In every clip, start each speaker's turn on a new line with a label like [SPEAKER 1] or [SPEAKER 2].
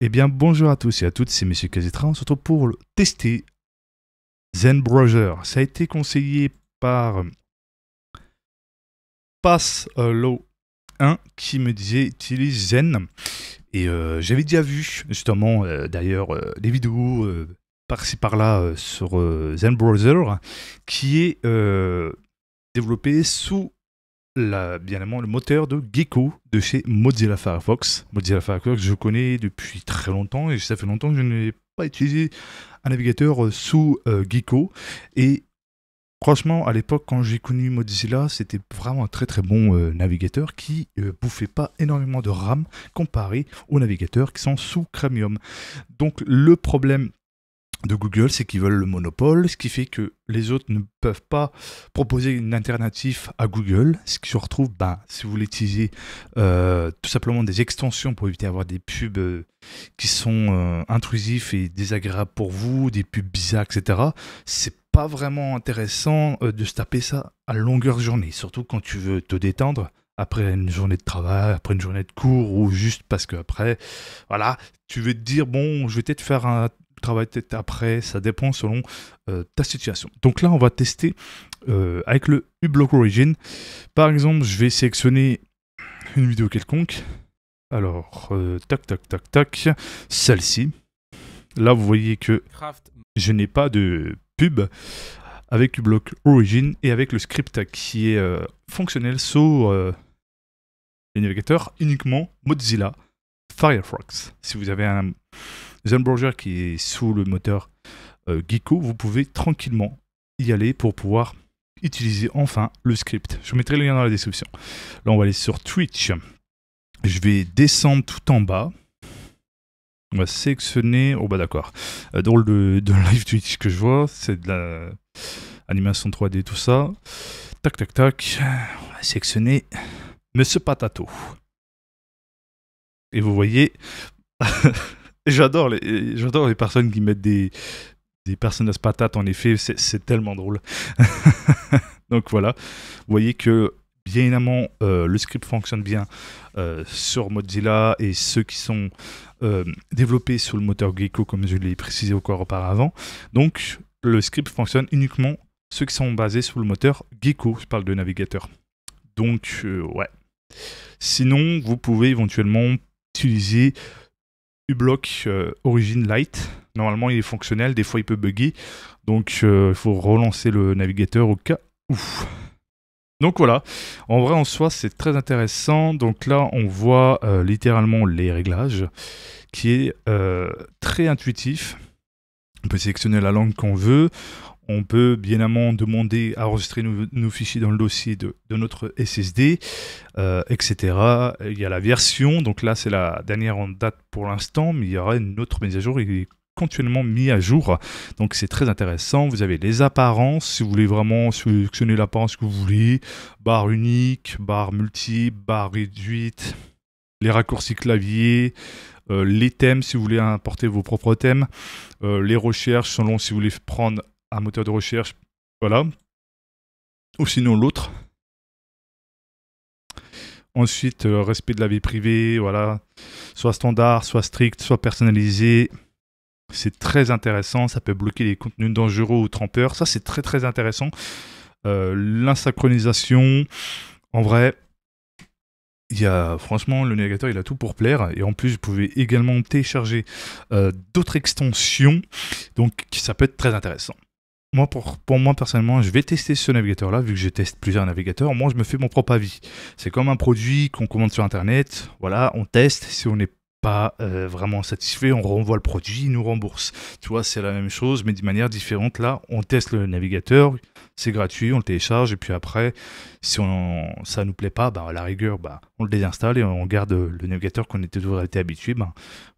[SPEAKER 1] Eh bien, bonjour à tous et à toutes, c'est Monsieur Kazitra. On se retrouve pour tester Zen Browser. Ça a été conseillé par Passlow 1 qui me disait utilise Zen. Et j'avais déjà vu justement d'ailleurs des vidéos par-ci par-là sur Zen Browser qui est développé sous bien évidemment le moteur de Gecko de chez Mozilla Firefox. Mozilla Firefox, je connais depuis très longtemps et ça fait longtemps que je n'ai pas utilisé un navigateur sous Gecko. Et franchement, à l'époque, quand j'ai connu Mozilla, c'était vraiment un très très bon navigateur qui bouffait pas énormément de RAM comparé aux navigateurs qui sont sous Chromium. Donc le problème de Google, c'est qu'ils veulent le monopole, ce qui fait que les autres ne peuvent pas proposer une alternative à Google, ce qui se retrouve, si vous voulez utiliser tout simplement des extensions pour éviter d'avoir des pubs qui sont intrusifs et désagréables pour vous, des pubs bizarres, etc., c'est pas vraiment intéressant de se taper ça à longueur de journée, surtout quand tu veux te détendre après une journée de travail, après une journée de cours, ou juste parce que après, voilà, tu veux te dire, bon, je vais peut-être faire un travail peut-être après, ça dépend selon ta situation. Donc là, on va tester avec le uBlock Origin. Par exemple, je vais sélectionner une vidéo quelconque. Alors, tac, tac, tac, tac, celle-ci. Là, vous voyez que je n'ai pas de pub avec uBlock Origin et avec le script qui est fonctionnel sur les navigateurs uniquement Mozilla Firefox. Si vous avez un Zen Browser qui est sous le moteur Gecko, vous pouvez tranquillement y aller pour pouvoir utiliser enfin le script. Je mettrai le lien dans la description. Là, on va aller sur Twitch. Je vais descendre tout en bas. On va sélectionner... Oh bah d'accord. Dans le live Twitch que je vois, c'est de la animation 3D, tout ça. Tac, tac, tac. On va sélectionner Monsieur Patato. Et vous voyez... J'adore les personnes qui mettent des personnages patates, en effet, c'est tellement drôle. Donc voilà, vous voyez que bien évidemment le script fonctionne bien sur Mozilla et ceux qui sont développés sur le moteur Gecko, comme je l'ai précisé encore auparavant. Donc le script fonctionne uniquement ceux qui sont basés sur le moteur Gecko, je parle de navigateur. Donc ouais. Sinon, vous pouvez éventuellement utiliser uBlock Origin Lite. Normalement, il est fonctionnel. Des fois, il peut bugger. Donc, il faut relancer le navigateur au cas où. Donc, voilà. En vrai, en soi, c'est très intéressant. Donc là, on voit littéralement les réglages qui est très intuitif. On peut sélectionner la langue qu'on veut. On peut bien évidemment demander à enregistrer nos fichiers dans le dossier de notre SSD, etc. Il y a la version, donc là c'est la dernière en date pour l'instant, mais il y aura une autre mise à jour, il est continuellement mis à jour, donc c'est très intéressant. Vous avez les apparences, si vous voulez vraiment sélectionner l'apparence que vous voulez, barre unique, barre multiple, barre réduite, les raccourcis clavier, les thèmes si vous voulez importer vos propres thèmes, les recherches selon si vous voulez prendre un moteur de recherche, voilà, ou sinon l'autre. Ensuite, respect de la vie privée, voilà, soit standard, soit strict, soit personnalisé. C'est très intéressant, ça peut bloquer les contenus dangereux ou trompeurs, ça c'est très très intéressant. L'insynchronisation, en vrai, franchement, le navigateur il a tout pour plaire, et en plus vous pouvez également télécharger d'autres extensions, donc ça peut être très intéressant. Moi, pour moi, personnellement, je vais tester ce navigateur-là, vu que je teste plusieurs navigateurs. Moi, je me fais mon propre avis. C'est comme un produit qu'on commande sur Internet. Voilà, on teste. Si on n'est pas vraiment satisfait, on renvoie le produit, il nous rembourse. Tu vois, c'est la même chose, mais d'une manière différente. Là, on teste le navigateur, c'est gratuit, on le télécharge, et puis après, si ça nous plaît pas, à la rigueur, on le désinstalle et on garde le navigateur qu'on était toujours été habitué.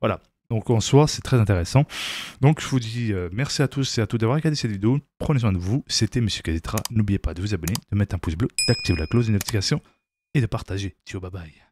[SPEAKER 1] Voilà. Donc en soi, c'est très intéressant. Donc je vous dis merci à tous et à toutes d'avoir regardé cette vidéo. Prenez soin de vous. C'était Monsieur Kazitra. N'oubliez pas de vous abonner, de mettre un pouce bleu, d'activer la cloche de notification et de partager. Ciao, bye bye.